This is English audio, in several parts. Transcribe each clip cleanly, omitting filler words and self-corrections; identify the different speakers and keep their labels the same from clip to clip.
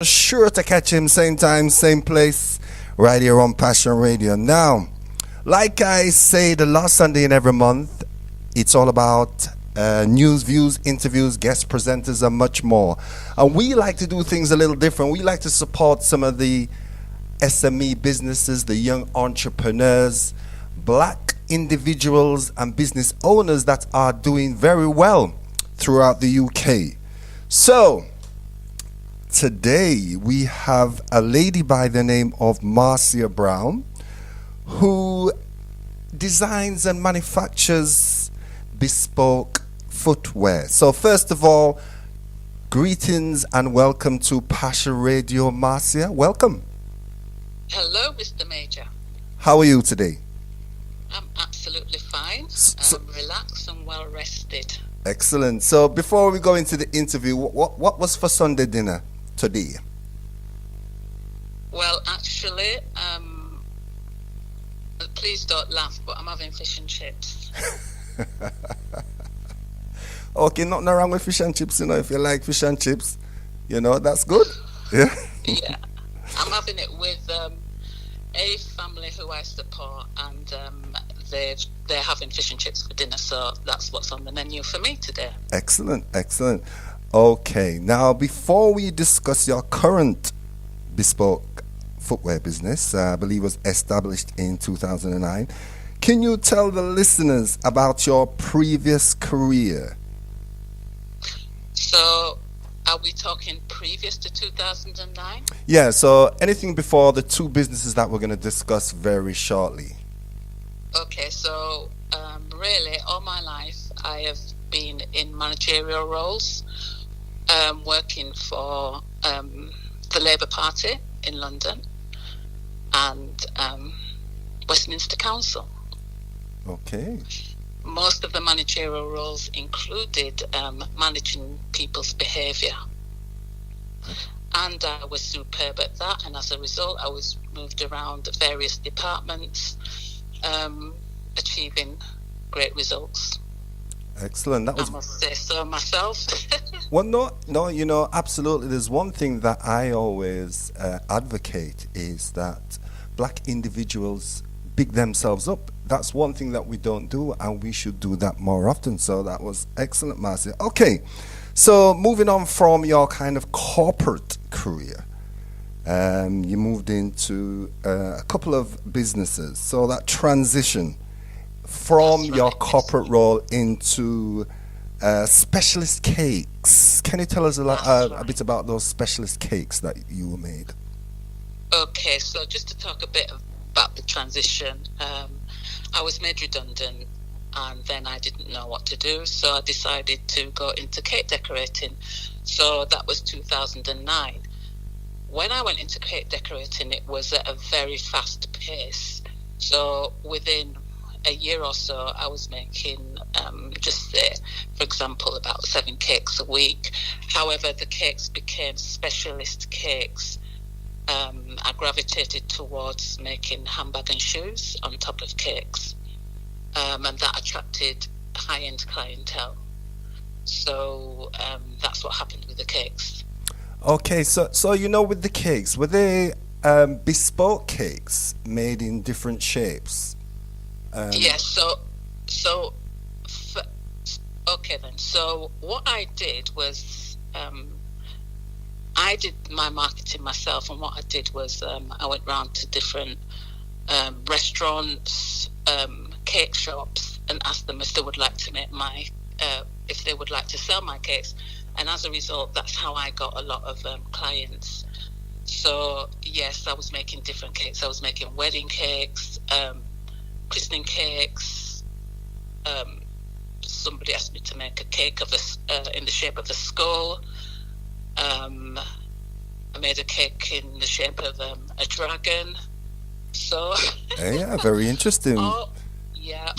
Speaker 1: sure to catch him same time, same place, right here on Passion Radio. Now, like I say the last Sunday in every month, it's all about news, views, interviews, guest presenters, and much more. And we like to do things a little different. We like to support some of the SME businesses, the young entrepreneurs, black individuals and business owners that are doing very well throughout the UK. So today we have a lady by the name of Marcia Brown, who designs and manufactures bespoke footwear. So first of all, greetings and welcome to Passion Radio, Marcia. Welcome.
Speaker 2: Hello, Mr. Major.
Speaker 1: How are you today?
Speaker 2: I'm absolutely fine. I'm relaxed and well rested.
Speaker 1: Excellent. So before we go into the interview, what was for Sunday dinner today?
Speaker 2: Well, actually, please don't laugh, but I'm having fish and chips.
Speaker 1: Okay, nothing wrong with fish and chips, if you like fish and chips, that's good. Yeah.
Speaker 2: Yeah. I'm having it with a family who I support, and they're having fish and chips for dinner, so that's what's on the menu for me today.
Speaker 1: Excellent. Okay, now before we discuss your current bespoke footwear business, I believe was established in 2009, can you tell the listeners about your previous career?
Speaker 2: So, are we talking previous to 2009?
Speaker 1: Yeah, so anything before the two businesses that we're going to discuss very shortly.
Speaker 2: Okay, so really all my life I have been in managerial roles, working for the Labour Party in London and Westminster Council.
Speaker 1: Okay.
Speaker 2: Most of the managerial roles included managing people's behaviour. And I was superb at that, and as a result I was moved around various departments, achieving great results.
Speaker 1: Excellent. That was,
Speaker 2: I must say so myself.
Speaker 1: well, no, absolutely. There's one thing that I always advocate is that black individuals big themselves up. That's one thing that we don't do, and we should do that more often. So that was excellent, Marcia. Okay, so moving on from your kind of corporate career, you moved into a couple of businesses. So that transition from your corporate role into specialist cakes. Can you tell us a bit about those specialist cakes that you made?
Speaker 2: Okay, so just to talk a bit about the transition, I was made redundant and then I didn't know what to do, so I decided to go into cake decorating. So that was 2009. When I went into cake decorating, it was at a very fast pace. So within a year or so, I was making, just say, for example, about 7 cakes a week. However, the cakes became specialist cakes. I gravitated towards making handbag and shoes on top of cakes, and that attracted high-end clientele. So that's what happened with the cakes. Okay,
Speaker 1: so with the cakes, were they bespoke cakes made in different shapes?
Speaker 2: Yes. Okay then. So what I did was I did my marketing myself, and what I did was I went round to different restaurants, cake shops, and asked them if they would like to make if they would like to sell my cakes. And as a result, that's how I got a lot of clients. So yes, I was making different cakes. I was making wedding cakes, christening cakes. Somebody asked me to make a cake of in the shape of a skull. I made a cake in the shape of a dragon. So
Speaker 1: yeah, very interesting.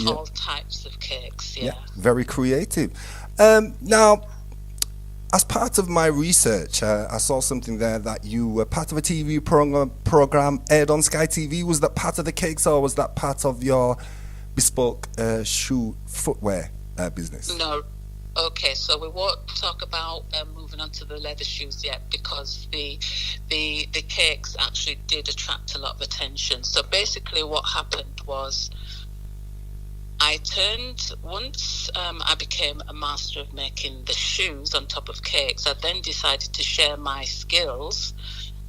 Speaker 2: all types of cakes. Yeah,
Speaker 1: very creative. Now, as part of my research, I saw something there that you were part of a TV program aired on Sky TV. Was that part of the cakes, or was that part of your bespoke shoe footwear business?
Speaker 2: No. Okay, so we won't talk about moving on to the leather shoes yet, because the the cakes actually did attract a lot of attention. So basically what happened was once I became a master of making the shoes on top of cakes, I then decided to share my skills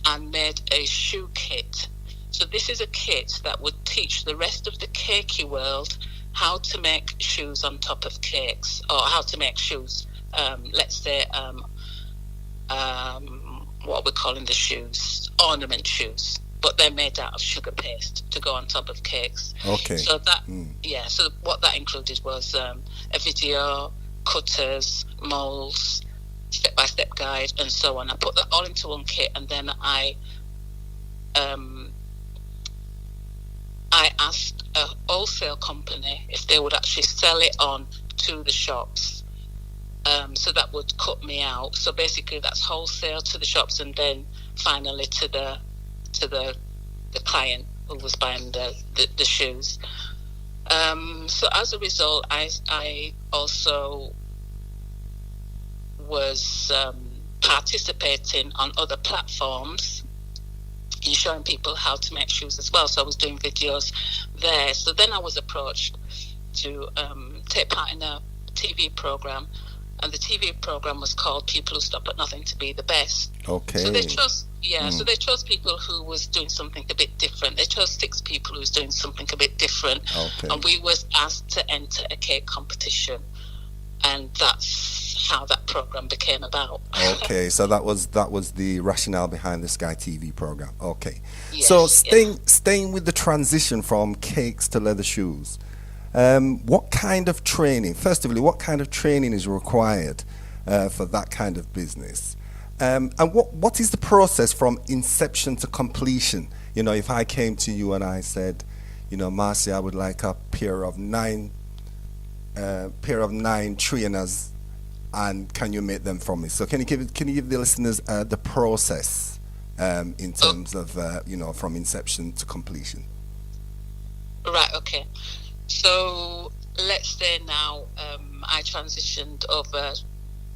Speaker 2: and made a shoe kit. So this is a kit that would teach the rest of the cakey world how to make shoes on top of cakes, or how to make shoes, let's say, what we're calling the shoes, ornament shoes, but they're made out of sugar paste to go on top of cakes.
Speaker 1: Okay.
Speaker 2: So so what that included was a video, cutters, molds, step-by-step guide, and so on. I put that all into one kit, and then I asked a wholesale company if they would actually sell it on to the shops. So that would cut me out. So basically, that's wholesale to the shops, and then finally to the client who was buying the shoes. So as a result, I also was participating on other platforms in showing people how to make shoes as well. So I was doing videos there. So then I was approached to take part in a TV program, and the TV program was called People Who Stop at Nothing to Be the Best.
Speaker 1: Okay.
Speaker 2: So they chose so they chose people who was doing something a bit different. They chose 6 people who was doing something a bit different.
Speaker 1: Okay.
Speaker 2: And we was asked to enter a cake competition, and that's how that program became about.
Speaker 1: Okay, so that was the rationale behind the Sky TV program. Okay.
Speaker 2: Yes,
Speaker 1: So
Speaker 2: yes.
Speaker 1: staying with the transition from cakes to leather shoes, what kind of training, first of all, what kind of training is required for that kind of business? And what is the process from inception to completion? You know, if I came to you and I said, you know, Marcia, I would like a pair of 9 trainers, and can you make them for me? So can you give the listeners the process in terms of from inception to completion?
Speaker 2: Right, okay. So let's say now I transitioned over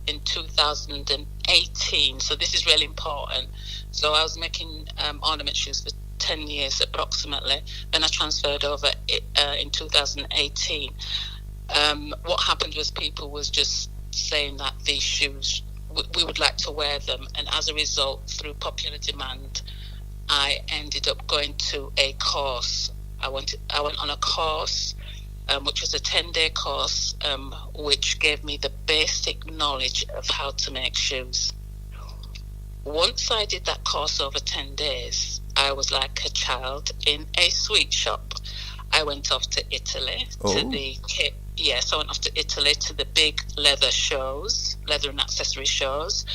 Speaker 2: in 2018. So this is really important. So I was making ornament shoes for 10 years approximately. Then I transferred over in 2018. What happened was people was just saying that these shoes, we would like to wear them. And as a result, through popular demand, I ended up going to a course. I went on a course, which was a 10-day course, which gave me the basic knowledge of how to make shoes. Once I did that course over 10 days, I was like a child in a sweet shop. I went off to Italy I went off to Italy to the big leather and accessory shows.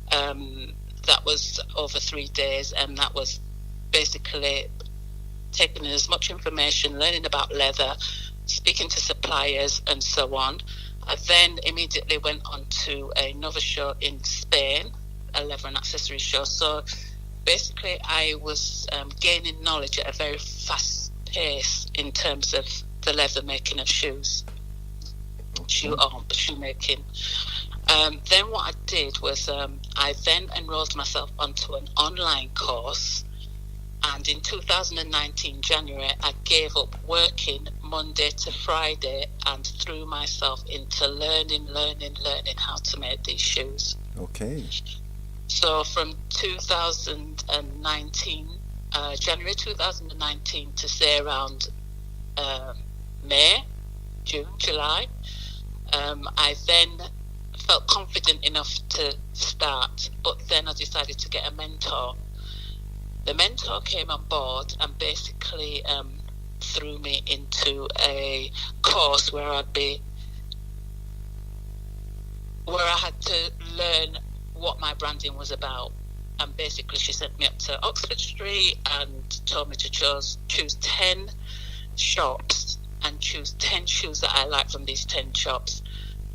Speaker 2: That was over 3 days, and that was basically taking in as much information, learning about leather, speaking to suppliers, and so on. I then immediately went on to another show in Spain, a leather and accessory show. So basically, I was gaining knowledge at a very fast pace in terms of the leather making of shoes, shoemaking. Then what I did was I then enrolled myself onto an online course, and in 2019 January I gave up working Monday to Friday and threw myself into learning how to make these shoes.
Speaker 1: Okay.
Speaker 2: So from 2019 January 2019 to say around May, June, July, I then felt confident enough to start, but then I decided to get a mentor. The mentor came on board and basically threw me into a course where I had to learn what my branding was about. And basically she sent me up to Oxford Street and told me to choose 10 shops and choose 10 shoes that I like from these 10 shops.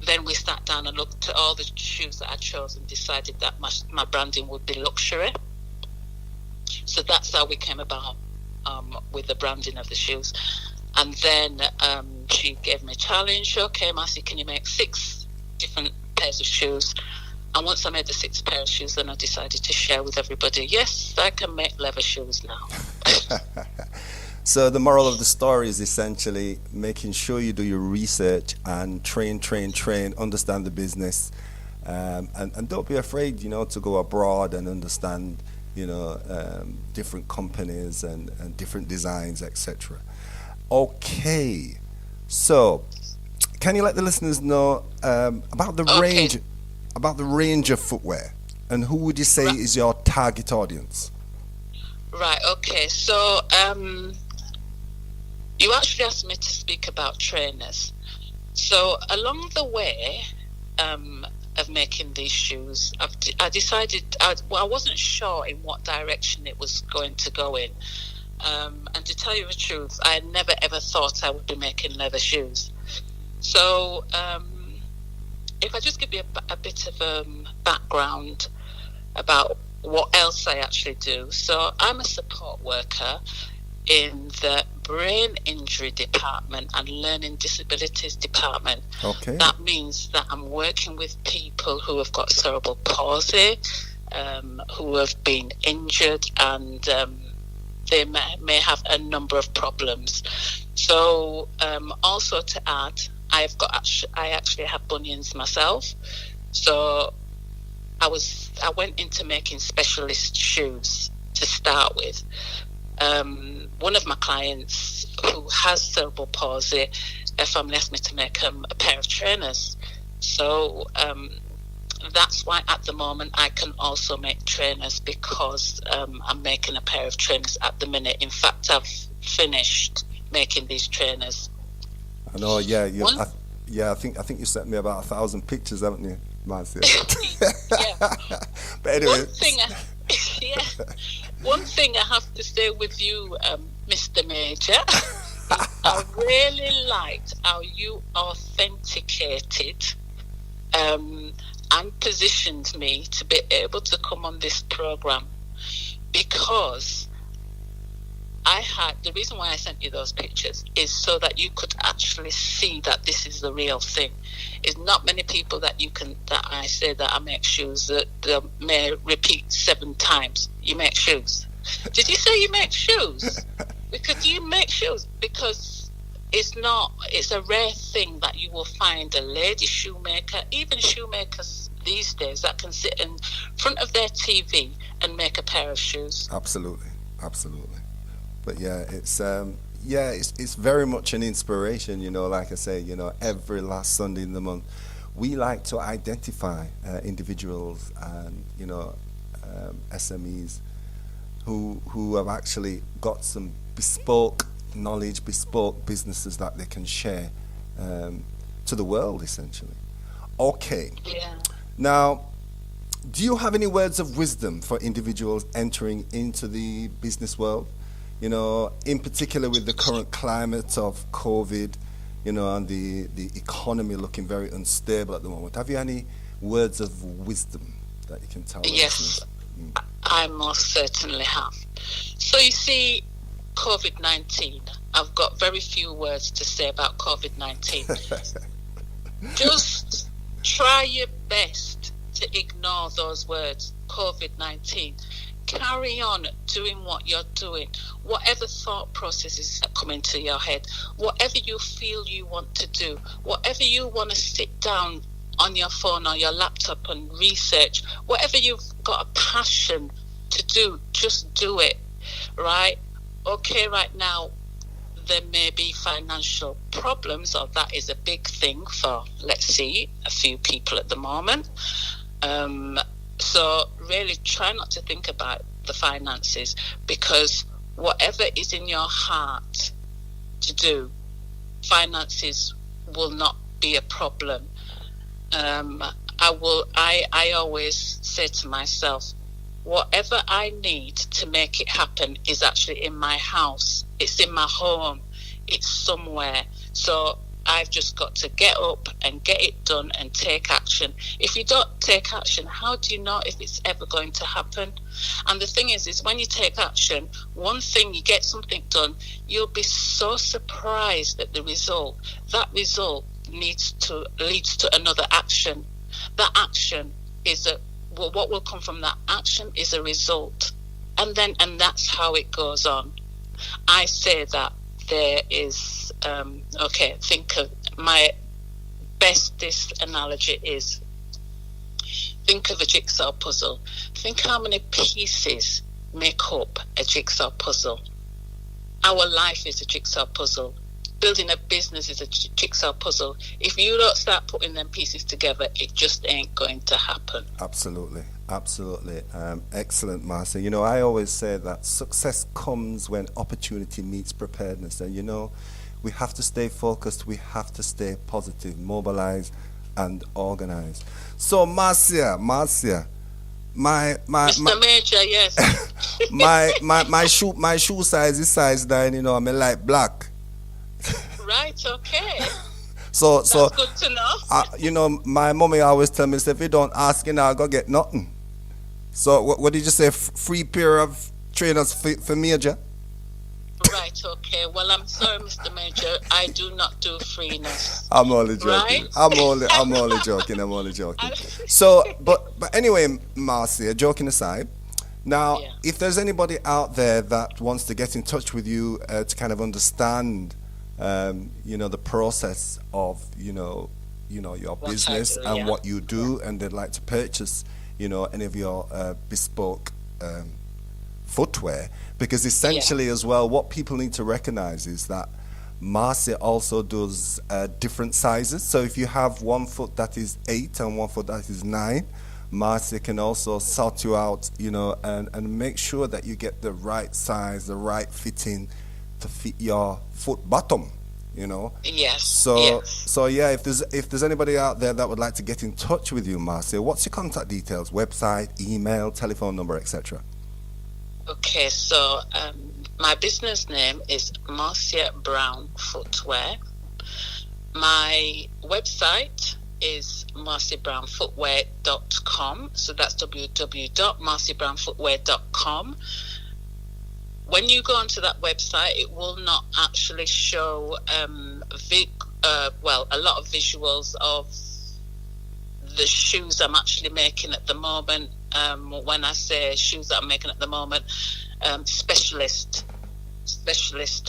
Speaker 2: Then we sat down and looked at all the shoes that I chose and decided that my branding would be luxury. So that's how we came about with the branding of the shoes. And then she gave me a challenge. Okay, Marcia, can you make 6 different pairs of shoes? And once I made the 6th pair of shoes, then I decided to share with everybody, yes, I can make leather shoes now.
Speaker 1: So the moral of the story is essentially making sure you do your research and train, understand the business, and don't be afraid, to go abroad and understand, different companies and different designs, etc. Okay, so can you let the listeners know about the range of footwear, and who would you say is your target audience?
Speaker 2: Right. Okay. So you actually asked me to speak about trainers. So along the way of making these shoes, I decided I wasn't sure in what direction it was going to go in. And to tell you the truth, I never ever thought I would be making leather shoes. So if I just give you a bit of background about what else I actually do. So I'm a support worker in the brain injury department and learning disabilities department.
Speaker 1: Okay.
Speaker 2: That means that I'm working with people who have got cerebral palsy, who have been injured, and they may have a number of problems. So also to add, I actually have bunions myself. So I went into making specialist shoes to start with. One of my clients who has cerebral palsy, their family asked me to make a pair of trainers. So that's why at the moment I can also make trainers, because I'm making a pair of trainers at the minute. In fact, I've finished making these trainers.
Speaker 1: I know, yeah. I think you sent me about 1,000 pictures, haven't you, Marcia?
Speaker 2: Yeah.
Speaker 1: But anyway.
Speaker 2: One thing I have to say with you, Mr. Major, I really liked how you authenticated and positioned me to be able to come on this program, because the reason why I sent you those pictures is so that you could actually see that this is the real thing. It's not many people that I say that I make shoes that they may repeat 7 times. You make shoes. Did you say you make shoes? Because you make shoes, because it's a rare thing that you will find a lady shoemaker, even shoemakers these days, that can sit in front of their TV and make a pair of shoes.
Speaker 1: Absolutely. But yeah, it's very much an inspiration, like I say, every last Sunday in the month, we like to identify individuals and, SMEs who have actually got some bespoke knowledge, bespoke businesses that they can share to the world, essentially. Okay.
Speaker 2: Yeah.
Speaker 1: Now, do you have any words of wisdom for individuals entering into the business world? In particular with the current climate of COVID, and the economy looking very unstable at the moment. Have you any words of wisdom that you can tell us?
Speaker 2: Yes, I most certainly have. So you see, COVID-19, I've got very few words to say about COVID-19. Just try your best to ignore those words, COVID-19. Carry on doing what you're doing. Whatever thought processes that come into your head, whatever you feel you want to do, whatever you want to sit down on your phone or your laptop and research, whatever you've got a passion to do, just do it, right? Okay, right now, there may be financial problems, or that is a big thing for, let's see, a few people at the moment. So really try not to think about the finances, because whatever is in your heart to do, finances will not be a problem. I always say to myself, whatever I need to make it happen is actually in my house. It's in my home. It's somewhere. So I've just got to get up and get it done and take action. If you don't take action, how do you know if it's ever going to happen? And the thing is when you take action, one thing, you get something done, you'll be so surprised at the result. That result leads to another action. That action is what will come from that action is a result, and that's how it goes on. I say that there is think of my bestest analogy is, think of a jigsaw puzzle. Think how many pieces make up a jigsaw puzzle. Our life is a jigsaw puzzle. Building a business is a jigsaw puzzle. If you don't start putting them pieces together, it just ain't going to happen.
Speaker 1: Absolutely. Excellent, Marcia. I always say that success comes when opportunity meets preparedness. And, we have to stay focused. We have to stay positive, mobilized, and organized. So, Marcia, my
Speaker 2: Mr. Major, yes.
Speaker 1: my shoe size is size 9. I'm light black.
Speaker 2: Right. Okay.
Speaker 1: So
Speaker 2: That's good to know.
Speaker 1: My mommy always tell me, if you don't ask, I go get nothing. So what did you say? Free pair of trainers for Major?
Speaker 2: Right, okay. Well, I'm sorry, Mr. Major. I do not do freeness.
Speaker 1: I'm only joking.
Speaker 2: Right?
Speaker 1: I'm only joking. So, but anyway, Marcia, joking aside, now, if there's anybody out there that wants to get in touch with you to kind of understand, the process of, your
Speaker 2: What
Speaker 1: business
Speaker 2: I do,
Speaker 1: and what you do, and they'd like to purchase, any of your bespoke footwear, because essentially as well, what people need to recognize is that Marcia also does different sizes. So if you have 1 foot that is 8 and 1 foot that is 9, Marcia can also sort you out, and make sure that you get the right size, the right fitting to fit your foot bottom.
Speaker 2: Yes.
Speaker 1: So yeah, if there's anybody out there that would like to get in touch with you, Marcia, what's your contact details? Website, email, telephone number, etc.
Speaker 2: Okay, so my business name is Marcia Brown Footwear. My website is marciabrownfootwear.com. So that's www.marciabrownfootwear.com. When you go onto that website, it will not actually show a lot of visuals of the shoes I'm actually making at the moment. When I say shoes that I'm making at the moment, specialist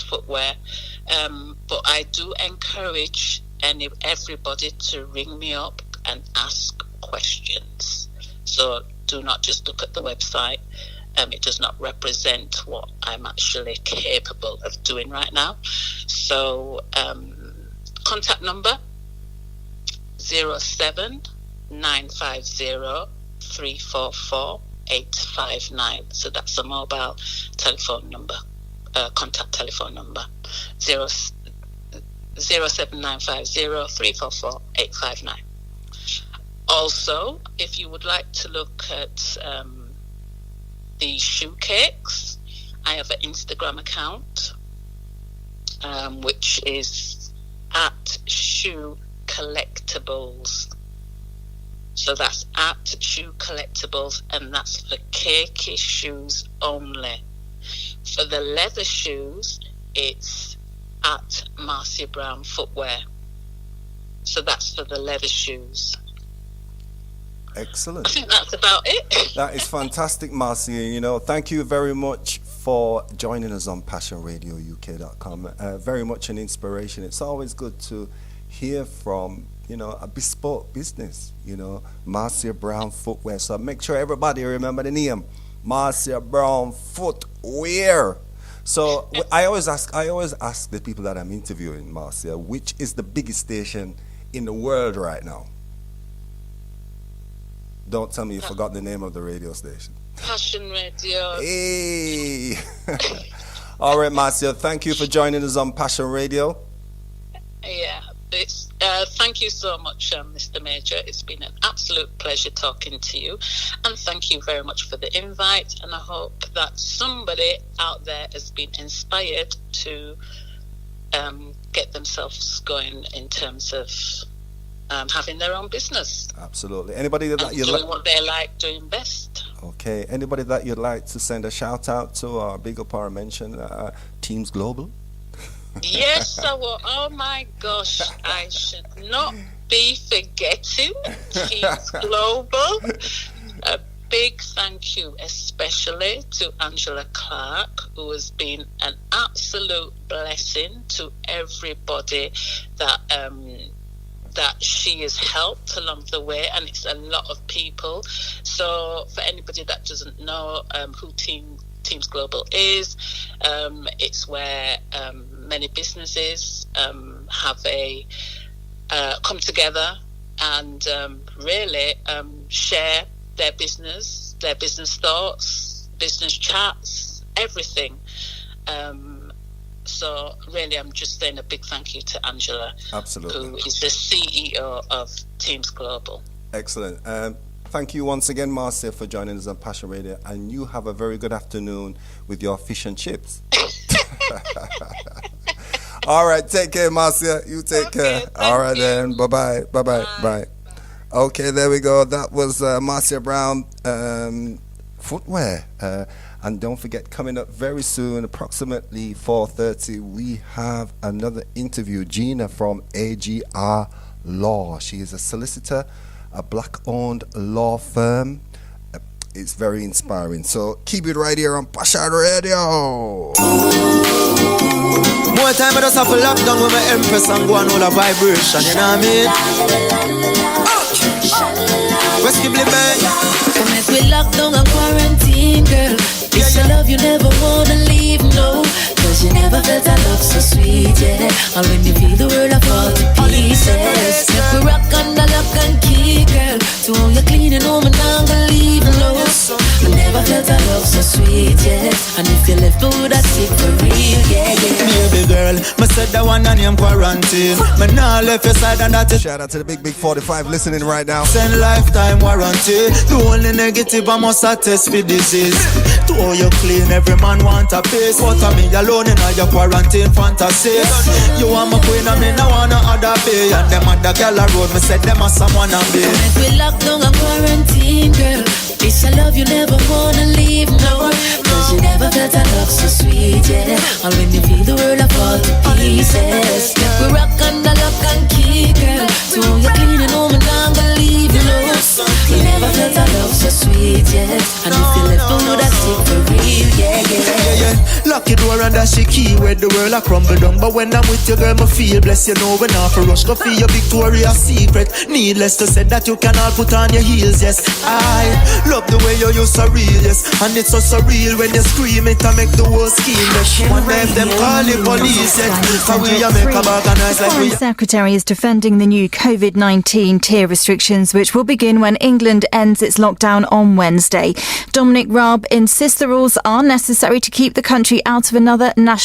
Speaker 2: footwear. But I do encourage everybody to ring me up and ask questions. So do not just look at the website. It does not represent what I'm actually capable of doing right now. So contact number 07950 So that's a mobile telephone number, contact telephone number 07950 Also, if you would like to look at the shoe cakes, I have an Instagram account, which is at Shoe Collectibles. So that's at Shoe Collectibles, and that's for cakey shoes only. For the leather shoes, it's at Marcia Brown Footwear. So that's for the leather shoes.
Speaker 1: Excellent.
Speaker 2: I think that's about it.
Speaker 1: That is fantastic, Marcia. Thank you very much for joining us on PassionRadioUK.com. Very much an inspiration. It's always good to hear from, a bespoke business, Marcia Brown Footwear. So make sure everybody remember the name, Marcia Brown Footwear. So I always ask the people that I'm interviewing, Marcia, which is the biggest station in the world right now? Don't tell me you forgot the name of the radio station.
Speaker 2: Passion Radio.
Speaker 1: Hey! All right, Marcia, thank you for joining us on Passion Radio.
Speaker 2: Yeah, thank you so much, Mr. Major. It's been an absolute pleasure talking to you. And thank you very much for the invite. And I hope that somebody out there has been inspired to get themselves going in terms of having their own business.
Speaker 1: Absolutely. Anybody that you
Speaker 2: doing what they like doing best.
Speaker 1: Okay. Anybody that you'd like to send a shout out to or big up or mention? Teams Global.
Speaker 2: Yes, I will. Oh my gosh, I should not be forgetting Teams Global. A big thank you especially to Angela Clark, who has been an absolute blessing to everybody that that she has helped along the way, and it's a lot of people. So for anybody that doesn't know who Teams Global is, it's where many businesses have a come together and really share their business thoughts, business chats, everything. So really, I'm just saying a big thank you to Angela,
Speaker 1: Absolutely,
Speaker 2: who is the CEO of Teams Global.
Speaker 1: Excellent. Thank you once again, Marcia, for joining us on Passion Radio, and you have a very good afternoon with your fish and chips. All right, take care, Marcia. You take care. All right, then. Bye-bye. Bye-bye. Bye. Okay, there we go. That was Marcia Brown, Footwear. And don't forget, coming up very soon, approximately 4:30, we have another interview. Gina from AGR Law. She is a solicitor, a black-owned law firm. It's very inspiring. So keep it right here on Passion Radio.
Speaker 3: More time I just have to lock down with my Empress and go on all a vibration, you know what I mean? What's keep living?
Speaker 4: Come as we lock down and quarantine, girl. It's a love you never wanna leave, no. Cause you never felt that love so sweet, yeah. And when you feel the world I fall to pieces. If we rock under lock and key, girl. To all you cleaning home and I'm gonna leave, no. I never felt that love so sweet, yeah. And if you left me would I stick for real, yeah, yeah.
Speaker 3: Baby girl, me said that one and I'm quarantine. Me nah left your side and that is.
Speaker 1: Shout out to the big 45 listening right now.
Speaker 3: Send lifetime warranty. The only negative I must attest for disease. To all you clean, every man want a piece. But I me alone in all your quarantine fantasies. You want my queen and me no want no other be. And them other girl a road, me said them a someone a be.
Speaker 4: Come as we lock down and quarantine, girl. It's a love you never wanna leave, no. Cause you never felt that love so sweet, yeah. And when you feel the world I fall to pieces. We rock under lock and key, girl. To all you cleaning home and I'm gonna leave, you know. You never felt that love so sweet, yeah. And if you left me would I stick for real, yeah, yeah.
Speaker 3: Lock your door and dash your key where the world a crumble down. But when I'm with you, girl, me feel blessed. You know when I for rush, go feel your Victoria's Secret. Needless to say that you can all put on your heels, yes. I love the way you use so real, yes. And it's so surreal when you scream it to make the whole scheme. One day them call the police, yes. How we make a organize like we.
Speaker 5: The Secretary is defending the new COVID-19 tier restrictions, which will begin when England ends its lockdown on Wednesday. Dominic Raab insists the rules are necessary to keep the country out of another national